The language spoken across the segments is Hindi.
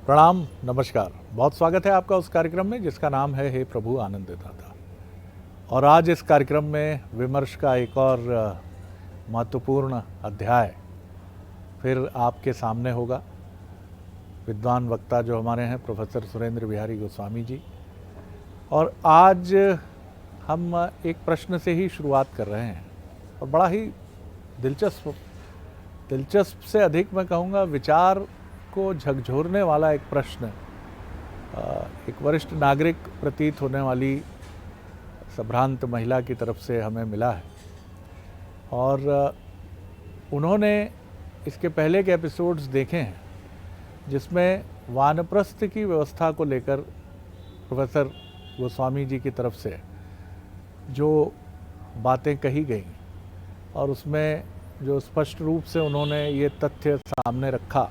प्रणाम, नमस्कार। बहुत स्वागत है आपका उस कार्यक्रम में जिसका नाम है हे प्रभु आनंद दाता। और आज इस कार्यक्रम में विमर्श का एक और महत्वपूर्ण अध्याय फिर आपके सामने होगा। विद्वान वक्ता जो हमारे हैं प्रोफेसर सुरेंद्र बिहारी गोस्वामी जी। और आज हम एक प्रश्न से ही शुरुआत कर रहे हैं और बड़ा ही दिलचस्प से अधिक मैं कहूँगा विचार को झकझोरने वाला एक प्रश्न, एक वरिष्ठ नागरिक प्रतीत होने वाली संभ्रांत महिला की तरफ से हमें मिला है। और उन्होंने इसके पहले के एपिसोड्स देखे हैं जिसमें वानप्रस्थ की व्यवस्था को लेकर प्रोफेसर गोस्वामी जी की तरफ से जो बातें कही गई और उसमें जो स्पष्ट रूप से उन्होंने ये तथ्य सामने रखा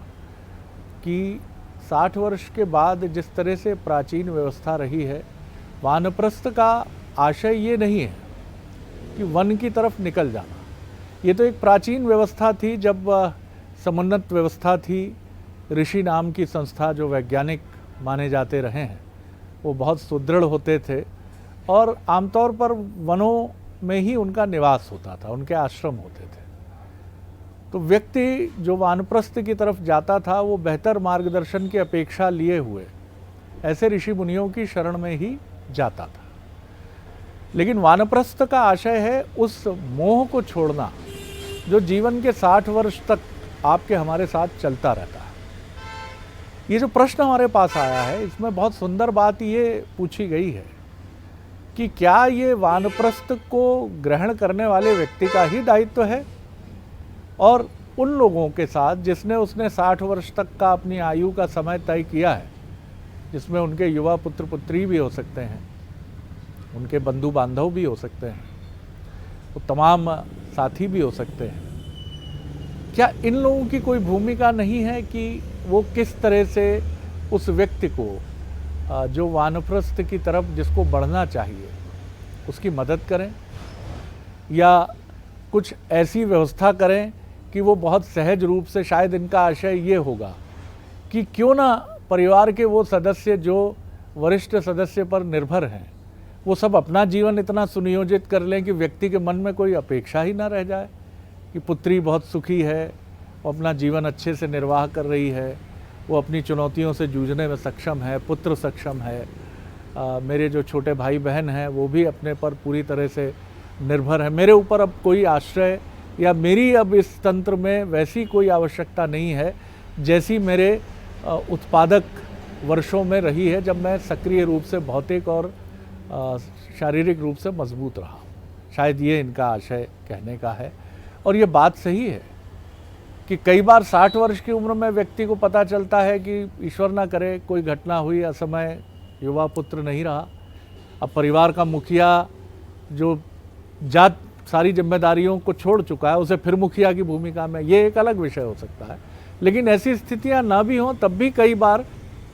कि 60 वर्ष के बाद जिस तरह से प्राचीन व्यवस्था रही है, वानप्रस्थ का आशय ये नहीं है कि वन की तरफ निकल जाना। ये तो एक प्राचीन व्यवस्था थी जब समुन्नत व्यवस्था थी। ऋषि नाम की संस्था जो वैज्ञानिक माने जाते रहे हैं वो बहुत सुदृढ़ होते थे और आमतौर पर वनों में ही उनका निवास होता था, उनके आश्रम होते थे। तो व्यक्ति जो वानप्रस्थ की तरफ जाता था वो बेहतर मार्गदर्शन की अपेक्षा लिए हुए ऐसे ऋषि मुनियों की शरण में ही जाता था। लेकिन वानप्रस्थ का आशय है उस मोह को छोड़ना जो जीवन के 60 वर्ष तक आपके हमारे साथ चलता रहता है। ये जो प्रश्न हमारे पास आया है इसमें बहुत सुंदर बात ये पूछी गई है कि क्या ये वानप्रस्थ को ग्रहण करने वाले व्यक्ति का ही दायित्व है और उन लोगों के साथ जिसने उसने 60 वर्ष तक का अपनी आयु का समय तय किया है, जिसमें उनके युवा पुत्र पुत्री भी हो सकते हैं, उनके बंधु बांधव भी हो सकते हैं, वो तमाम साथी भी हो सकते हैं। क्या इन लोगों की कोई भूमिका नहीं है कि वो किस तरह से उस व्यक्ति को जो वानप्रस्थ की तरफ जिसको बढ़ना चाहिए उसकी मदद करें या कुछ ऐसी व्यवस्था करें कि वो बहुत सहज रूप से, शायद इनका आशय ये होगा कि क्यों ना परिवार के वो सदस्य जो वरिष्ठ सदस्य पर निर्भर हैं वो सब अपना जीवन इतना सुनियोजित कर लें कि व्यक्ति के मन में कोई अपेक्षा ही ना रह जाए कि पुत्री बहुत सुखी है, वो अपना जीवन अच्छे से निर्वाह कर रही है, वो अपनी चुनौतियों से जूझने में सक्षम है, पुत्र सक्षम है, मेरे जो छोटे भाई बहन हैं वो भी अपने पर पूरी तरह से निर्भर है, मेरे ऊपर अब कोई आश्रय या मेरी अब इस तंत्र में वैसी कोई आवश्यकता नहीं है जैसी मेरे उत्पादक वर्षों में रही है जब मैं सक्रिय रूप से भौतिक और शारीरिक रूप से मजबूत रहा। शायद ये इनका आशय कहने का है। और ये बात सही है कि कई बार 60 वर्ष की उम्र में व्यक्ति को पता चलता है कि ईश्वर ना करे कोई घटना हुई, असमय युवा पुत्र नहीं रहा, अब परिवार का मुखिया जो जात सारी जिम्मेदारियों को छोड़ चुका है उसे फिर मुखिया की भूमिका में, ये एक अलग विषय हो सकता है। लेकिन ऐसी स्थितियां ना भी हों तब भी कई बार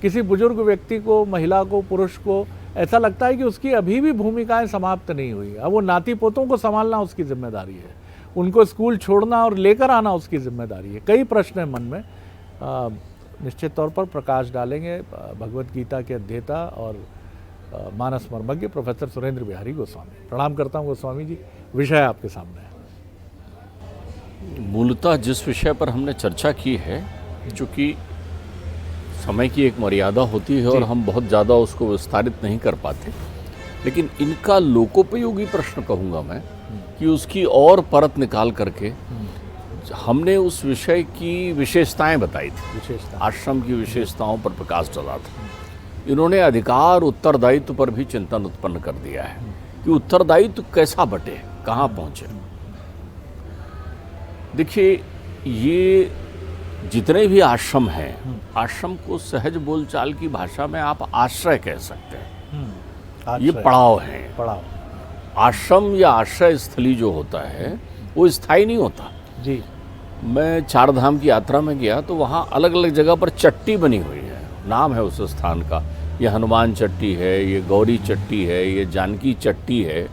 किसी बुजुर्ग व्यक्ति को, महिला को, पुरुष को ऐसा लगता है कि उसकी अभी भी भूमिकाएं समाप्त नहीं हुई। अब वो नाती पोतों को संभालना उसकी जिम्मेदारी है, उनको स्कूल छोड़ना और लेकर आना उसकी जिम्मेदारी है। कई प्रश्न हैं मन में, निश्चित तौर पर प्रकाश डालेंगे भगवत गीता के अध्येता और मानस मर्मज्ञ प्रोफेसर सुरेंद्र बिहारी गोस्वामी। प्रणाम करता हूँ गोस्वामी जी, विषय आपके सामने है। मूलतः जिस विषय पर हमने चर्चा की है, चूँकि समय की एक मर्यादा होती है और हम बहुत ज़्यादा उसको विस्तारित नहीं कर पाते, लेकिन इनका लोकोपयोगी प्रश्न कहूँगा मैं कि उसकी और परत निकाल करके हमने उस विषय की विशेषताएं बताई थी, आश्रम की विशेषताओं पर प्रकाश डाला था। इन्होंने अधिकार उत्तरदायित्व पर भी चिंतन उत्पन्न कर दिया है कि उत्तरदायित्व कैसा बटे, कहाँ पहुँचे। देखिए, ये जितने भी आश्रम हैं, आश्रम को सहज बोलचाल की भाषा में आप आश्रय कह सकते हैं। ये पड़ाव है। पड़ाव। आश्रम या आश्रय स्थली जो होता है वो स्थायी नहीं होता जी। मैं 4 धाम की यात्रा में गया तो वहाँ अलग अलग जगह पर चट्टी बनी हुई है, नाम है उस स्थान का। ये हनुमान चट्टी है, ये गौरी चट्टी है, ये जानकी चट्टी है।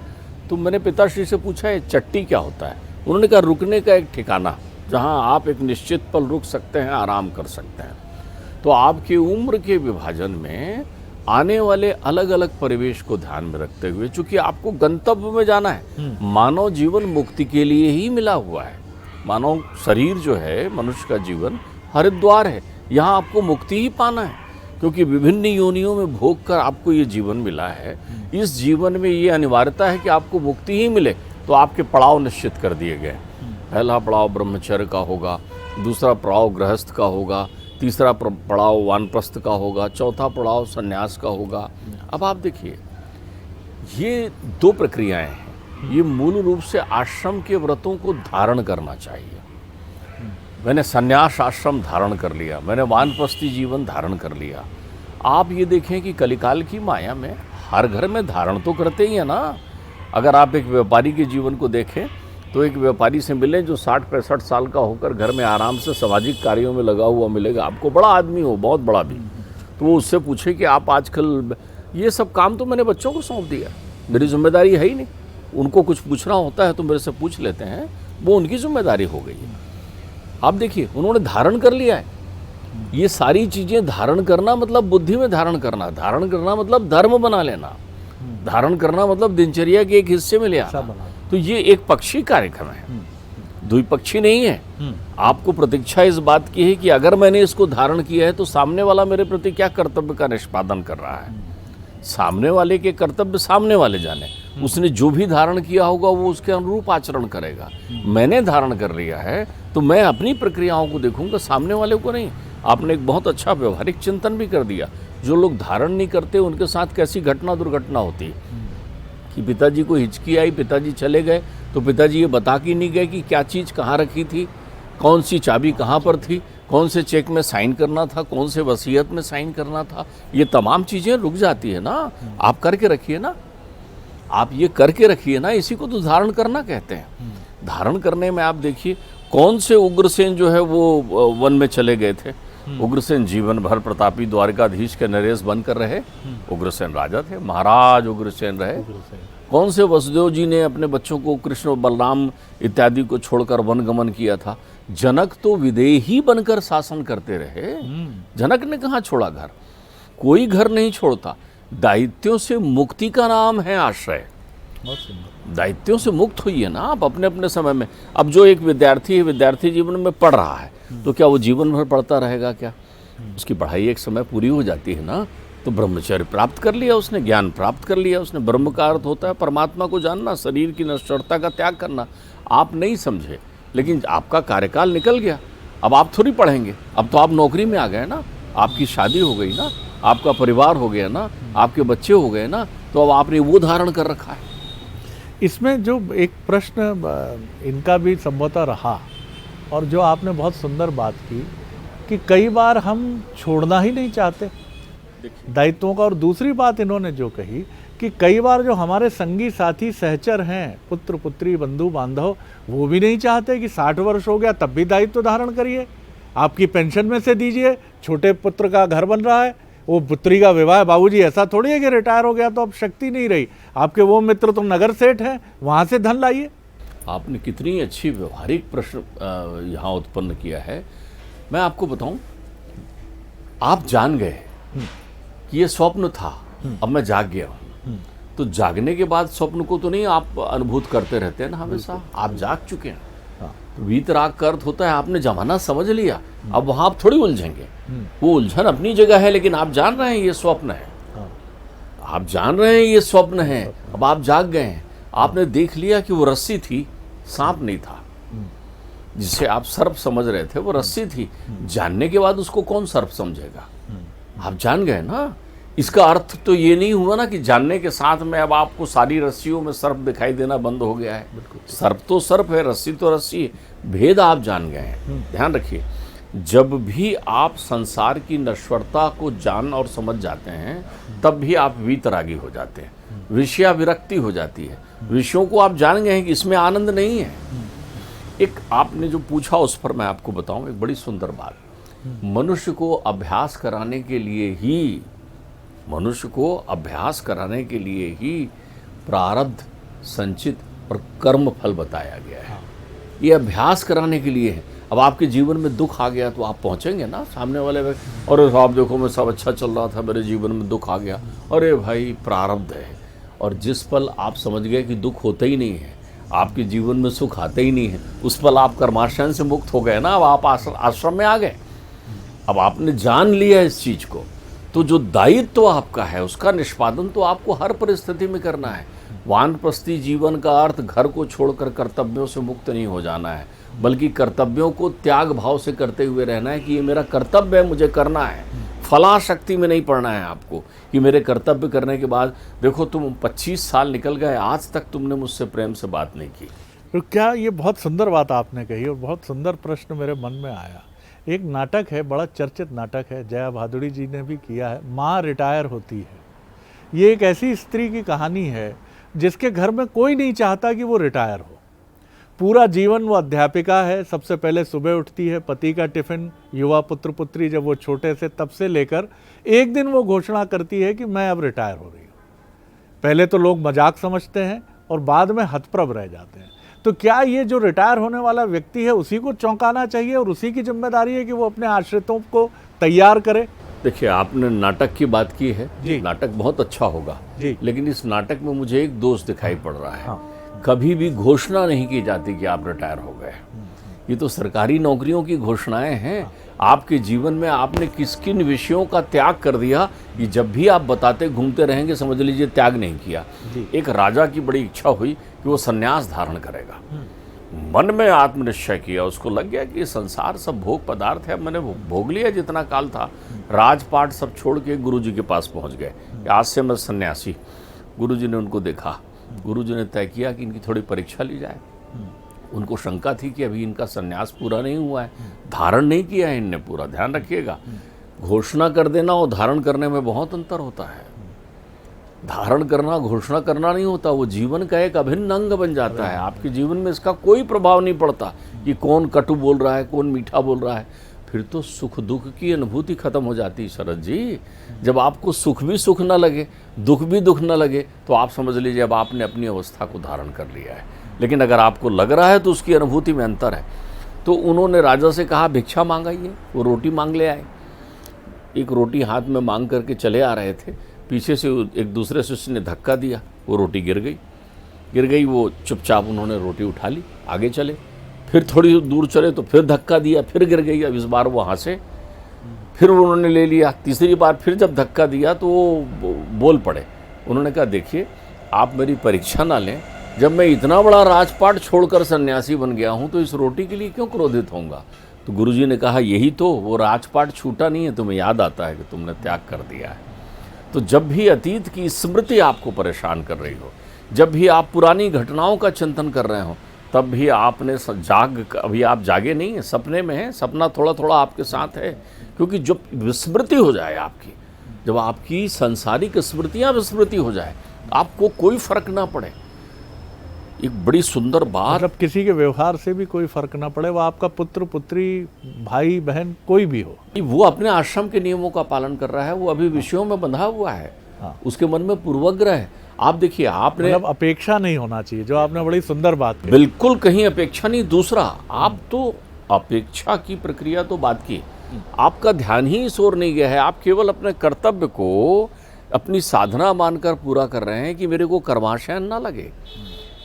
तो मैंने पिताश्री से पूछा ये चट्टी क्या होता है। उन्होंने कहा रुकने का एक ठिकाना जहाँ आप एक निश्चित पल रुक सकते हैं, आराम कर सकते हैं। तो आपकी उम्र के विभाजन में आने वाले अलग अलग परिवेश को ध्यान में रखते हुए, चूंकि आपको गंतव्य में जाना है, मानव जीवन मुक्ति के लिए ही मिला हुआ है। मानव शरीर जो है, मनुष्य का जीवन हरिद्वार है, यहाँ आपको मुक्ति ही पाना है, क्योंकि विभिन्न योनियों में भोग कर आपको ये जीवन मिला है। इस जीवन में ये अनिवार्यता है कि आपको मुक्ति ही मिले, तो आपके पड़ाव निश्चित कर दिए गए। पहला पड़ाव ब्रह्मचर्य का होगा, दूसरा पड़ाव गृहस्थ का होगा, तीसरा पड़ाव वानप्रस्थ का होगा, चौथा पड़ाव संन्यास का होगा। अब आप देखिए, ये 2 प्रक्रियाएं हैं। ये मूल रूप से आश्रम के व्रतों को धारण करना चाहिए। मैंने संन्यास आश्रम धारण कर लिया, मैंने वानप्रस्थी जीवन धारण कर लिया। आप ये देखें कि कलिकाल की माया में हर घर में धारण तो करते ही है ना। अगर आप एक व्यापारी के जीवन को देखें तो एक व्यापारी से मिले जो 60-65 साल का होकर घर में आराम से सामाजिक कार्यों में लगा हुआ मिलेगा आपको, बड़ा आदमी हो, बहुत बड़ा भी, तो वो उससे पूछे कि आप आजकल ये सब काम तो मैंने बच्चों को सौंप दिया, मेरी जिम्मेदारी है ही नहीं। उनको कुछ पूछना होता है तो मेरे से पूछ लेते हैं, वो उनकी जिम्मेदारी हो गई है। आप देखिए, उन्होंने धारण कर लिया है। ये सारी चीज़ें धारण करना मतलब बुद्धि में धारण करना, धारण करना मतलब धर्म बना लेना, धारण करना मतलब दिनचर्या के एक हिस्से में ले आना। तो ये एक पक्षी कार्यक्रम है, द्विपक्षी नहीं है। आपको प्रतीक्षा इस बात की है कि अगर मैंने इसको धारण किया है तो सामने वाला मेरे प्रति क्या कर्तव्य का निष्पादन कर रहा है। सामने वाले के कर्तव्य सामने वाले जाने, उसने जो भी धारण किया होगा वो उसके अनुरूप आचरण करेगा। मैंने धारण कर लिया है तो मैं अपनी प्रक्रियाओं को देखूंगा, सामने वाले को नहीं। आपने एक बहुत अच्छा व्यवहारिक चिंतन भी कर दिया। जो लोग धारण नहीं करते उनके साथ कैसी घटना दुर्घटना होती है कि पिताजी को हिचकी आई, पिताजी चले गए तो पिताजी ये बता के नहीं गए कि क्या चीज़ कहाँ रखी थी, कौन सी चाबी कहाँ पर थी, कौन से चेक में साइन करना था, कौन से वसीयत में साइन करना था। ये तमाम चीज़ें रुक जाती है ना। आप करके रखिए ना, आप ये करके रखिए ना, इसी को तो धारण करना कहते हैं। धारण करने में आप देखिए, कौन से उग्रसेन जो है वो वन में चले गए थे। उग्रसेन जीवन भर प्रतापी द्वारकाधीश के नरेश बनकर रहे। उग्रसेन राजा थे, महाराज उग्रसेन रहे। कौन से वसुदेव जी ने अपने बच्चों को कृष्ण बलराम इत्यादि को छोड़कर वनगमन किया था। जनक तो विदेही बनकर शासन करते रहे। जनक ने कहाँ छोड़ा घर, कोई घर नहीं छोड़ता। दायित्वों से मुक्ति का नाम है आश्रय। दायित्वों से मुक्त हुई है ना आप अपने अपने समय में। अब जो एक विद्यार्थी है, विद्यार्थी जीवन में पढ़ रहा है, तो क्या वो जीवन भर पढ़ता रहेगा क्या? उसकी पढ़ाई एक समय पूरी हो जाती है ना। तो ब्रह्मचर्य प्राप्त कर लिया उसने, ज्ञान प्राप्त कर लिया उसने। ब्रह्म का अर्थ होता है परमात्मा को जानना, शरीर की नश्वरता का त्याग करना। आप नहीं समझे, लेकिन आपका कार्यकाल निकल गया। अब आप थोड़ी पढ़ेंगे, अब तो आप नौकरी में आ गए ना, आपकी शादी हो गई ना, आपका परिवार हो गया ना, आपके बच्चे हो गए ना, तो अब आपने वो धारण कर रखा है। इसमें जो एक प्रश्न इनका भी संभवतः रहा, और जो आपने बहुत सुंदर बात की कि कई बार हम छोड़ना ही नहीं चाहते दायित्वों का। और दूसरी बात इन्होंने जो कही कि कई बार जो हमारे संगी साथी सहचर हैं, पुत्र पुत्री बंधु बांधव, वो भी नहीं चाहते कि 60 वर्ष हो गया तब भी दायित्व धारण करिए, आपकी पेंशन में से दीजिए। छोटे पुत्र का घर बन रहा है, वो पुत्री का विवाह, बाबूजी ऐसा थोड़ी है कि रिटायर हो गया तो अब शक्ति नहीं रही, आपके वो मित्र तो नगर सेठ हैं, वहाँ से धन लाइए। आपने कितनी अच्छी व्यवहारिक प्रश्न यहाँ उत्पन्न किया है। मैं आपको बताऊं, आप जान गए कि ये स्वप्न था, अब मैं जाग गया हूँ। तो जागने के बाद स्वप्न को तो नहीं आप अनुभूत करते रहते हैं ना हमेशा, आप जाग चुके हैं। तो वीतराग का अर्थ होता है आपने जमाना समझ लिया, अब वहाँ आप थोड़ी उलझेंगे। वो उलझन अपनी जगह है, लेकिन आप जान रहे हैं ये स्वप्न है, आप जान रहे हैं ये स्वप्न है। अब आप जाग गए हैं, आपने देख लिया कि वो रस्सी थी, सांप नहीं था। जिसे आप सर्प समझ रहे थे वो रस्सी थी। जानने के बाद उसको कौन सर्प समझेगा? आप जान गए ना। इसका अर्थ तो ये नहीं हुआ ना कि जानने के साथ में अब आपको सारी रस्सियों में सर्प दिखाई देना बंद हो गया है। सर्प तो सर्प है, रस्सी तो रस्सी है। भेद आप जान गए हैं। ध्यान रखिए, जब भी आप संसार की नश्वरता को जान और समझ जाते हैं तब भी आप वीतरागी हो जाते हैं, विषया विरक्ति हो जाती है। विषयों को आप जान गए हैं कि इसमें आनंद नहीं है। एक आपने जो पूछा उस पर मैं आपको बताऊं एक बड़ी सुंदर बात। मनुष्य को अभ्यास कराने के लिए ही, मनुष्य को अभ्यास कराने के लिए ही प्रारब्ध, संचित और कर्म फल बताया गया है। ये अभ्यास कराने के लिए है। अब आपके जीवन में दुख आ गया तो आप पहुंचेंगे ना सामने वाले व्यक्ति, और साहब देखो मैं सब अच्छा चल रहा था, मेरे जीवन में दुख आ गया। अरे भाई प्रारब्ध है, और जिस पल आप समझ गए कि दुख होता ही नहीं है, आपके जीवन में सुख आता ही नहीं है, उस पल आप कर्माशय से मुक्त हो गए ना। अब आप आश्रम में आ गए, अब आपने जान लिया इस चीज़ को, तो जो दायित्व आपका है उसका निष्पादन तो आपको हर परिस्थिति में करना है। वानप्रस्थी जीवन का अर्थ घर को छोड़कर कर्तव्यों से मुक्त नहीं हो जाना है, बल्कि कर्तव्यों को त्याग भाव से करते हुए रहना है कि ये मेरा कर्तव्य है, मुझे करना है। फलाशक्ति में नहीं पड़ना है आपको कि मेरे कर्तव्य करने के बाद देखो तुम 25 साल निकल गए, आज तक तुमने मुझसे प्रेम से बात नहीं की। तो क्या ये बहुत सुंदर बात आपने कही, और बहुत सुंदर प्रश्न मेरे मन में आया। एक नाटक है, बड़ा चर्चित नाटक है, जया भादुड़ी जी ने भी किया है, माँ रिटायर होती है। ये एक ऐसी स्त्री की कहानी है जिसके घर में कोई नहीं चाहता कि वो रिटायर हो। पूरा जीवन वो अध्यापिका है, सबसे पहले सुबह उठती है, पति का टिफ़िन, युवा पुत्र पुत्री जब वो छोटे से तब से लेकर एक दिन वो घोषणा करती है कि मैं अब रिटायर हो रही हूँ। पहले तो लोग मजाक समझते हैं और बाद में हतप्रभ रह जाते हैं। तो क्या ये जो रिटायर होने वाला व्यक्ति है उसी को चौंकाना चाहिए और उसी की जिम्मेदारी है कि वो अपने आश्रितों को तैयार करे? देखिए, आपने नाटक की बात की है जी। नाटक बहुत अच्छा होगा जी। लेकिन इस नाटक में मुझे एक दोष दिखाई पड़ रहा है। हाँ। कभी भी घोषणा नहीं की जाती कि आप रिटायर हो गए। ये तो सरकारी नौकरियों की घोषणाएं हैं। आपके जीवन में आपने किस किन विषयों का त्याग कर दिया, ये जब भी आप बताते घूमते रहेंगे समझ लीजिए त्याग नहीं किया। एक राजा की बड़ी इच्छा हुई कि वो सन्यास धारण करेगा, मन में आत्मनिश्चय किया, उसको लग गया कि ये संसार सब भोग पदार्थ है, मैंने भोग लिया जितना काल था। राजपाट सब छोड़ के गुरुजी के पास पहुंच गए, आज से मैं सन्यासी। गुरुजी ने उनको देखा, गुरुजी ने तय किया कि इनकी थोड़ी परीक्षा ली जाए। उनको शंका थी कि अभी इनका सन्यास पूरा नहीं हुआ है, धारण नहीं किया है इनने पूरा। ध्यान रखिएगा, घोषणा कर देना और धारण करने में बहुत अंतर होता है। धारण करना घोषणा करना नहीं होता, वो जीवन का एक अभिन्न अंग बन जाता है। आपके जीवन में इसका कोई प्रभाव नहीं पड़ता कि कौन कटु बोल रहा है, कौन मीठा बोल रहा है। फिर तो सुख दुख की अनुभूति खत्म हो जाती है शरद जी। जब आपको सुख भी सुख न लगे, दुख भी दुख न लगे, तो आप समझ लीजिए अब आपने अपनी अवस्था को धारण कर लिया है। लेकिन अगर आपको लग रहा है तो उसकी अनुभूति में अंतर है। तो उन्होंने राजा से कहा भिक्षा मांगाइए, वो रोटी मांग ले आए। एक रोटी हाथ में मांग करके चले आ रहे थे, पीछे से एक दूसरे शिष्य ने धक्का दिया, वो रोटी गिर गई। वो चुपचाप उन्होंने रोटी उठा ली, आगे चले। फिर थोड़ी दूर चले तो फिर धक्का दिया, फिर गिर गई। अब इस बार वो हंसे, फिर उन्होंने ले लिया। तीसरी बार फिर जब धक्का दिया तो वो बोल पड़े। उन्होंने कहा देखिए, आप मेरी परीक्षा ना लें, जब मैं इतना बड़ा राजपाट छोड़कर सन्यासी बन गया हूँ तो इस रोटी के लिए क्यों क्रोधित होऊंगा। तो गुरुजी ने कहा यही तो, वो राजपाट छूटा नहीं है, तुम्हें याद आता है कि तुमने त्याग कर दिया है। तो जब भी अतीत की स्मृति आपको परेशान कर रही हो, जब भी आप पुरानी घटनाओं का चिंतन कर रहे हो, तब भी आपने अभी आप जागे नहीं हैं, सपने में हैं। सपना थोड़ा थोड़ा आपके साथ है, क्योंकि जब विस्मृति हो जाए आपकी, जब आपकी सांसारिक स्मृतियाँ विस्मृति हो जाए, आपको कोई फर्क ना पड़े। एक बड़ी सुंदर बात, मतलब किसी के व्यवहार से भी कोई फर्क ना पड़े, वो आपका पुत्र पुत्री भाई बहन कोई भी हो, वो अपने आश्रम के नियमों का पालन कर रहा है, वो अभी विषयों में बंधा हुआ है। हाँ। उसके मन में पूर्वग्रह है। आप देखिए, आपने मतलब अपेक्षा नहीं होना चाहिए, जो आपने बड़ी सुंदर बात कही। बिल्कुल कहीं अपेक्षा नहीं। दूसरा, आप तो अपेक्षा की प्रक्रिया तो बात की, आपका ध्यान ही इस ओर नहीं गया है। आप केवल अपने कर्तव्य को अपनी साधना मानकर पूरा कर रहे हैं कि मेरे को कर्माशय ना लगे,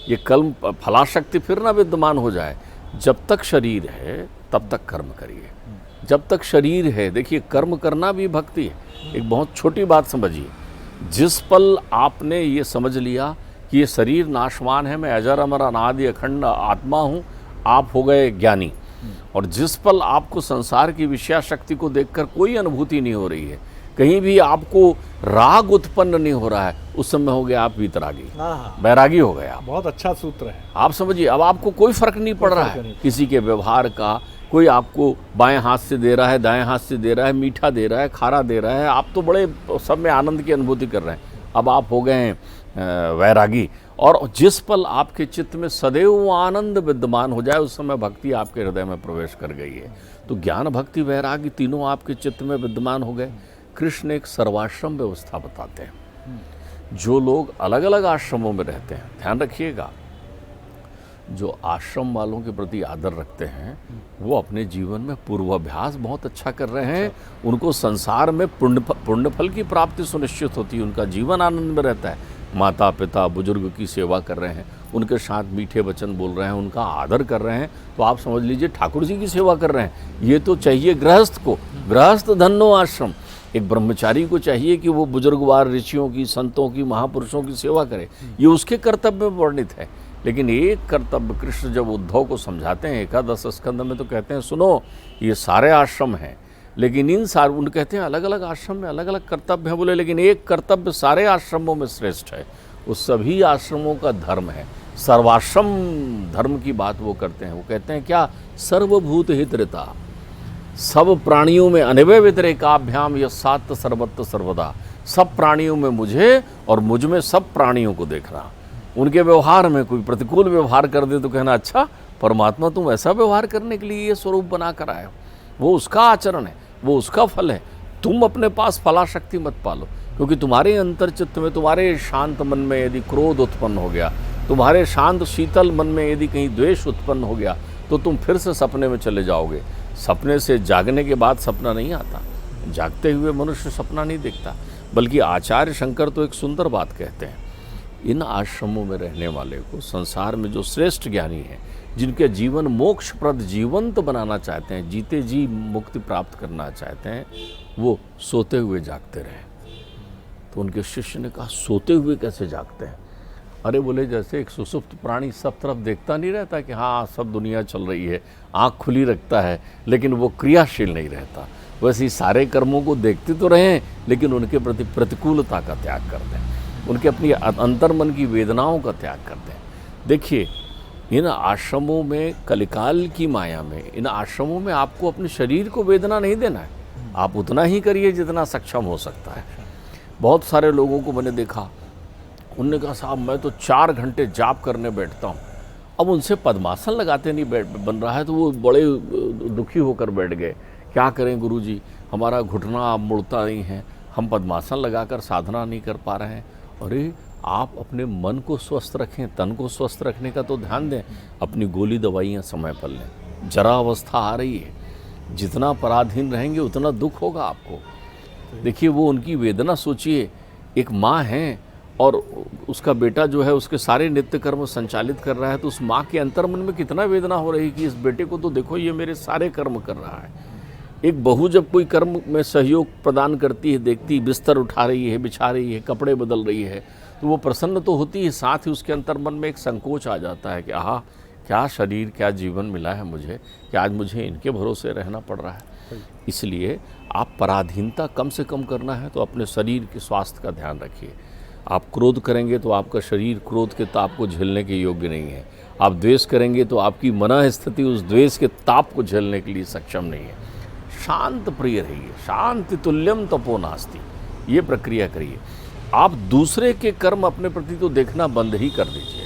ये कल फलाशक्ति फिर ना विद्यमान हो जाए। जब तक शरीर है तब तक कर्म करिए, जब तक शरीर है। देखिए, कर्म करना भी भक्ति है। एक बहुत छोटी बात समझिए, जिस पल आपने ये समझ लिया कि ये शरीर नाशवान है, मैं अजर अमर अनादि अखंड आत्मा हूँ, आप हो गए ज्ञानी। और जिस पल आपको संसार की विषया शक्ति को देखकर कोई अनुभूति नहीं हो रही है, कहीं भी आपको राग उत्पन्न नहीं हो रहा है, उस समय हो गया आप वीतरागी, बैरागी हो गया। बहुत अच्छा सूत्र है। आप समझिए, अब आपको कोई फर्क नहीं पड़ रहा है किसी के व्यवहार का। कोई आपको बाएं हाथ से दे रहा है, दाएं हाथ से दे रहा है, मीठा दे रहा है, खारा दे रहा है, आप तो बड़े सब में आनंद की अनुभूति कर रहे हैं। अब आप हो गए वैरागी। और जिस पल आपके चित्त में सदैव वो आनंद विद्यमान हो जाए, उस समय भक्ति आपके हृदय में प्रवेश कर गई है। तो ज्ञान भक्ति वैरागी तीनों आपके चित्त में विद्यमान हो गए। कृष्ण एक सर्वाश्रम व्यवस्था बताते हैं। जो लोग अलग अलग आश्रमों में रहते हैं, ध्यान रखिएगा, जो आश्रम वालों के प्रति आदर रखते हैं वो अपने जीवन में पूर्वाभ्यास बहुत अच्छा कर रहे हैं। उनको संसार में पुण्य फल की प्राप्ति सुनिश्चित होती है, उनका जीवन आनंद में रहता है। माता पिता बुजुर्ग की सेवा कर रहे हैं, उनके साथ मीठे वचन बोल रहे हैं, उनका आदर कर रहे हैं, तो आप समझ लीजिए ठाकुर जी की सेवा कर रहे हैं। ये तो चाहिए गृहस्थ को, गृहस्थ धन्नो आश्रम। एक ब्रह्मचारी को चाहिए कि वो बुजुर्गवार ऋषियों की, संतों की, महापुरुषों की सेवा करे, ये उसके कर्तव्य में वर्णित है। लेकिन एक कर्तव्य कृष्ण जब उद्धव को समझाते हैं एकादश स्कंद में, तो कहते हैं सुनो ये सारे आश्रम हैं, लेकिन इन सारे, उन कहते हैं अलग अलग आश्रम में अलग अलग कर्तव्य हैं, बोले लेकिन एक कर्तव्य सारे आश्रमों में श्रेष्ठ है, वो सभी आश्रमों का धर्म है। सर्वाश्रम धर्म की बात वो करते हैं। वो कहते हैं क्या, सर्वभूत हितृता, सब प्राणियों में अनवय व्यतिरेकाभ्याम यस्सात् सर्वत्र सर्वदा। सब प्राणियों में मुझे और मुझ में सब प्राणियों को देखना। उनके व्यवहार में कोई प्रतिकूल व्यवहार कर दे तो कहना अच्छा परमात्मा तुम ऐसा व्यवहार करने के लिए ये स्वरूप बना कर आए हो, वो उसका आचरण है, वो उसका फल है। तुम अपने पास फलाशक्ति मत पालो, क्योंकि तुम्हारे अंतर्चित्त में, तुम्हारे शांत मन में यदि क्रोध उत्पन्न हो गया, तुम्हारे शांत शीतल मन में यदि कहीं द्वेष उत्पन्न हो गया, तो तुम फिर से सपने में चले जाओगे। सपने से जागने के बाद सपना नहीं आता, जागते हुए मनुष्य सपना नहीं देखता। बल्कि आचार्य शंकर तो एक सुंदर बात कहते हैं, इन आश्रमों में रहने वाले को संसार में जो श्रेष्ठ ज्ञानी हैं, जिनके जीवन मोक्षप्रद जीवंत बनाना चाहते हैं, जीते जी मुक्ति प्राप्त करना चाहते हैं, वो सोते हुए जागते रहें। तो उनके शिष्य ने कहा सोते हुए कैसे जागते हैं? अरे बोले जैसे एक सुसुप्त प्राणी सब तरफ देखता नहीं रहता कि हाँ सब दुनिया चल रही है, आँख खुली रखता है, लेकिन वो क्रियाशील नहीं रहता, वैसे ही सारे कर्मों को देखते तो रहें लेकिन उनके प्रति प्रतिकूलता का त्याग कर दें, उनके अपनी अंतर्मन की वेदनाओं का त्याग कर दें। देखिए इन आश्रमों में, कलिकाल की माया में, इन आश्रमों में आपको अपने शरीर को वेदना नहीं देना है, आप उतना ही करिए जितना सक्षम हो सकता है। बहुत सारे लोगों को मैंने देखा, उनने कहा साहब मैं तो 4 घंटे जाप करने बैठता हूँ, अब उनसे पद्मासन लगाते नहीं बन रहा है, तो वो बड़े दुखी होकर बैठ गए। क्या करें गुरुजी, हमारा घुटना अब मुड़ता नहीं है, हम पद्मासन लगाकर साधना नहीं कर पा रहे हैं। अरे आप अपने मन को स्वस्थ रखें, तन को स्वस्थ रखने का तो ध्यान दें, अपनी गोली दवाइयाँ समय पर लें। जरा अवस्था आ रही है, जितना पराधीन रहेंगे उतना दुख होगा आपको। देखिए वो उनकी वेदना सोचिए, एक माँ है और उसका बेटा जो है उसके सारे नित्य कर्म संचालित कर रहा है, तो उस माँ के अंतर्मन में कितना वेदना हो रही कि इस बेटे को तो देखो ये मेरे सारे कर्म कर रहा है। एक बहू जब कोई कर्म में सहयोग प्रदान करती है, देखती बिस्तर उठा रही है, बिछा रही है, कपड़े बदल रही है, तो वो प्रसन्न तो होती है, साथ ही उसके अंतर्मन में एक संकोच आ जाता है कि आहा क्या शरीर, क्या जीवन मिला है मुझे कि आज मुझे इनके भरोसे रहना पड़ रहा है। इसलिए आप पराधीनता कम से कम करना है तो अपने शरीर के स्वास्थ्य का ध्यान रखिए। आप क्रोध करेंगे तो आपका शरीर क्रोध के ताप को झेलने के योग्य नहीं है, आप द्वेष करेंगे तो आपकी मन स्थिति उस द्वेष के ताप को झेलने के लिए सक्षम नहीं है। शांत प्रिय रहिए, शांति तुल्यम तपो नास्ति, ये प्रक्रिया करिए। आप दूसरे के कर्म अपने प्रति तो देखना बंद ही कर दीजिए,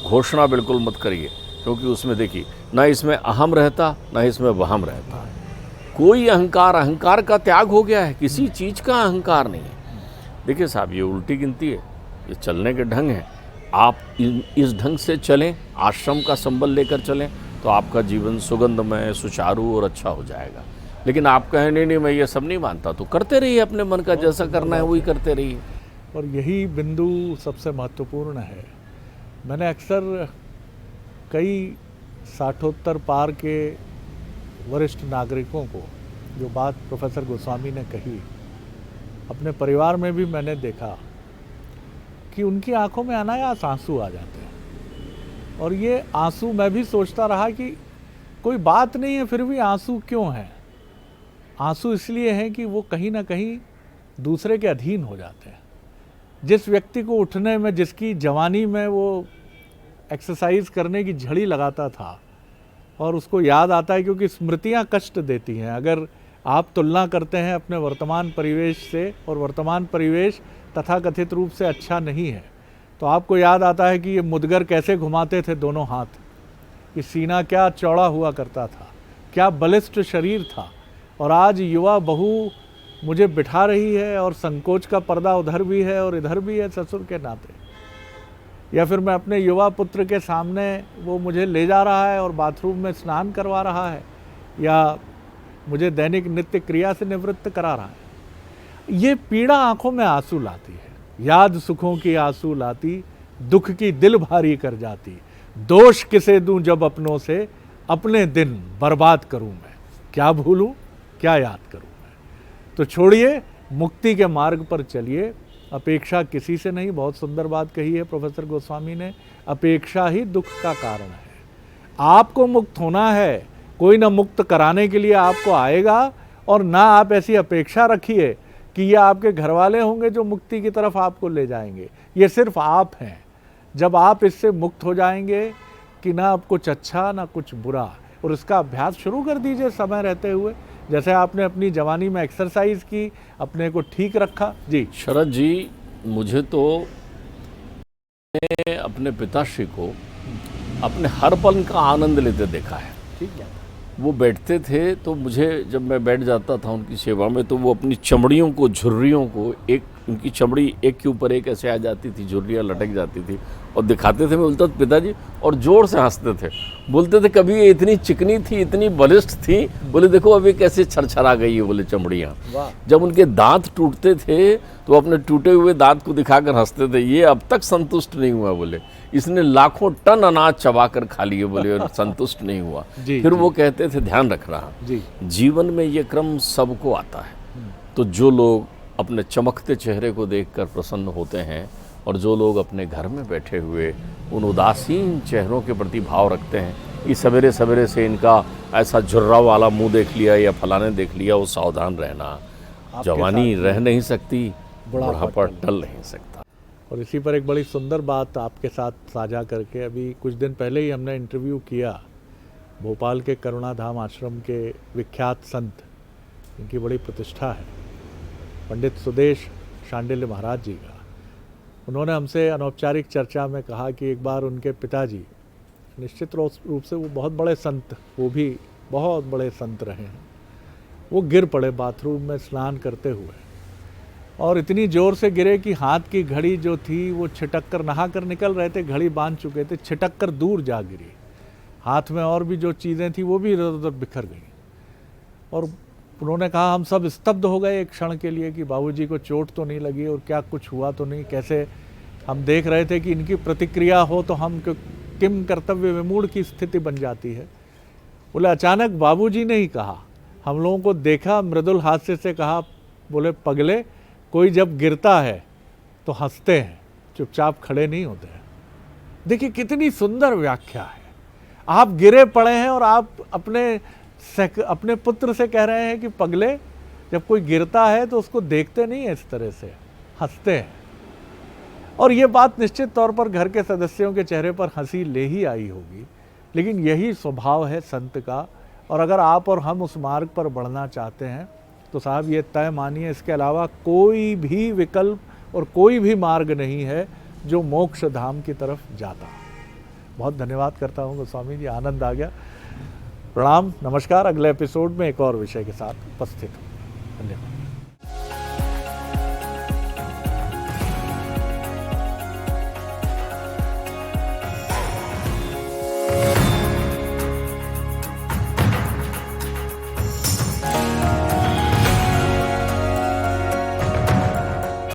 घोषणा बिल्कुल मत करिए, क्योंकि उसमें देखिए ना इसमें अहम रहता ना इसमें वहम रहता है। कोई अहंकार का त्याग हो गया है, किसी चीज़ का अहंकार नहीं है। देखिए साहब ये उल्टी गिनती है, ये चलने के ढंग हैं। आप इस ढंग से चलें, आश्रम का संबल लेकर चलें, तो आपका जीवन सुगंधमय, सुचारू और अच्छा हो जाएगा। लेकिन आप कहें नहीं मैं ये सब नहीं मानता, तो करते रहिए अपने मन का जैसा करना है वही करते रहिए। और यही बिंदु सबसे महत्वपूर्ण है। मैंने अक्सर कई 60 पार के वरिष्ठ नागरिकों को जो बात प्रोफेसर गोस्वामी ने कही, अपने परिवार में भी मैंने देखा कि उनकी आंखों में अनायास आंसू आ जाते हैं। और ये आंसू मैं भी सोचता रहा कि कोई बात नहीं है, फिर भी आंसू क्यों हैं? आंसू इसलिए हैं कि वो कहीं ना कहीं दूसरे के अधीन हो जाते हैं। जिस व्यक्ति को उठने में, जिसकी जवानी में वो एक्सरसाइज करने की झड़ी लगाता था, और उसको याद आता है, क्योंकि स्मृतियां कष्ट देती हैं। अगर आप तुलना करते हैं अपने वर्तमान परिवेश से, और वर्तमान परिवेश तथाकथित रूप से अच्छा नहीं है, तो आपको याद आता है कि ये मुदगर कैसे घुमाते थे दोनों हाथ, कि सीना क्या चौड़ा हुआ करता था, क्या बलिष्ठ शरीर था। और आज युवा बहू मुझे बिठा रही है और संकोच का पर्दा उधर भी है और इधर भी है ससुर के नाते। या फिर मैं अपने युवा पुत्र के सामने वो मुझे ले जा रहा है और बाथरूम में स्नान करवा रहा है या मुझे दैनिक नित्य क्रिया से निवृत्त करा रहा है। ये पीड़ा आंखों में आंसू लाती है, याद सुखों की आंसू लाती, दुख की दिल भारी कर जाती। दोष किसे दूं जब अपनों से, अपने दिन बर्बाद करूं मैं। क्या भूलूं क्या याद करूं मैं। तो छोड़िए, मुक्ति के मार्ग पर चलिए, अपेक्षा किसी से नहीं। बहुत सुंदर बात कही है प्रोफेसर गोस्वामी ने, अपेक्षा ही दुख का कारण है। आपको मुक्त होना है, कोई ना मुक्त कराने के लिए आपको आएगा, और ना आप ऐसी अपेक्षा रखिए कि ये आपके घर वाले होंगे जो मुक्ति की तरफ आपको ले जाएंगे। ये सिर्फ आप हैं। जब आप इससे मुक्त हो जाएंगे कि ना अब कुछ अच्छा ना कुछ बुरा, और इसका अभ्यास शुरू कर दीजिए समय रहते हुए, जैसे आपने अपनी जवानी में एक्सरसाइज की, अपने को ठीक रखा। जी शरद जी, मुझे तो अपने पिताश्री को अपने हर पल का आनंद लेते देखा है। ठीक है। वो बैठते थे तो मुझे, जब मैं बैठ जाता था उनकी सेवा में, तो वो अपनी चमड़ियों को, झुर्रियों को, एक उनकी चमड़ी एक के ऊपर एक ऐसे आ जाती थी, झुर्रियाँ लटक जाती थी, और दिखाते थे। मैं बोलता था पिताजी, और जोर से हंसते थे। बोलते थे कभी ये इतनी चिकनी थी, इतनी बलिष्ठ थी, बोले देखो अभी कैसे छरछरा गई है, बोले चमड़ियाँ। जब उनके दांत टूटते थे तो अपने टूटे हुए दांत को दिखाकर हंसते थे, ये अब तक संतुष्ट नहीं हुआ, बोले इसने लाखों टन अनाज चबा कर खा लिए, बोले और संतुष्ट नहीं हुआ। फिर वो कहते थे ध्यान रख रहा, जीवन में ये क्रम सबको आता है। तो जो लोग अपने चमकते चेहरे को देखकर प्रसन्न होते हैं, और जो लोग अपने घर में बैठे हुए उन उदासीन चेहरों के प्रति भाव रखते हैं कि सवेरे सवेरे से इनका ऐसा झुर्रा वाला मुंह देख लिया या फलाने देख लिया, वो सावधान रहना। जवानी रह नहीं सकती, बुढ़ापा टल नहीं सकता। और इसी पर एक बड़ी सुंदर बात आपके साथ साझा करके, अभी कुछ दिन पहले ही हमने इंटरव्यू किया भोपाल के करुणाधाम आश्रम के विख्यात संत, इनकी बड़ी प्रतिष्ठा है, पंडित सुदेश शांडिल्य महाराज जी का। उन्होंने हमसे अनौपचारिक चर्चा में कहा कि एक बार उनके पिताजी, निश्चित रूप से वो बहुत बड़े संत, वो भी बहुत बड़े संत रहे हैं, वो गिर पड़े बाथरूम में स्नान करते हुए, और इतनी ज़ोर से गिरे कि हाथ की घड़ी जो थी वो छिटक कर, नहा कर निकल रहे थे, घड़ी बांध चुके थे, छिटक कर दूर जा गिरी। हाथ में और भी जो चीज़ें थी वो भी इधर उधर बिखर गई। और उन्होंने कहा हम सब स्तब्ध हो गए एक क्षण के लिए कि बाबूजी को चोट तो नहीं लगी और क्या कुछ हुआ तो नहीं। कैसे हम देख रहे थे कि इनकी प्रतिक्रिया हो तो हम किम कर्तव्य विमूढ़ की स्थिति बन जाती है। बोले अचानक बाबूजी ने ही कहा, हम लोगों को देखा, मृदुल हास्य से कहा, बोले पगले, कोई जब गिरता है तो हंसते हैं, चुपचाप खड़े नहीं होते हैं। देखिए कितनी सुंदर व्याख्या है। आप गिरे पड़े हैं और आप अपने पुत्र से कह रहे हैं कि पगले, जब कोई गिरता है तो उसको देखते नहीं है इस तरह से, हंसते हैं। और ये बात निश्चित तौर पर घर के सदस्यों के चेहरे पर हंसी ले ही आई होगी, लेकिन यही स्वभाव है संत का। और अगर आप और हम उस मार्ग पर बढ़ना चाहते हैं तो साहब ये तय मानिए, इसके अलावा कोई भी विकल्प और कोई भी मार्ग नहीं है जो मोक्ष धाम की तरफ जाता। बहुत धन्यवाद करता हूँ गोस्वामी जी, आनंद आ गया। प्रणाम, नमस्कार। अगले एपिसोड में एक और विषय के साथ उपस्थित हूँ। धन्यवाद।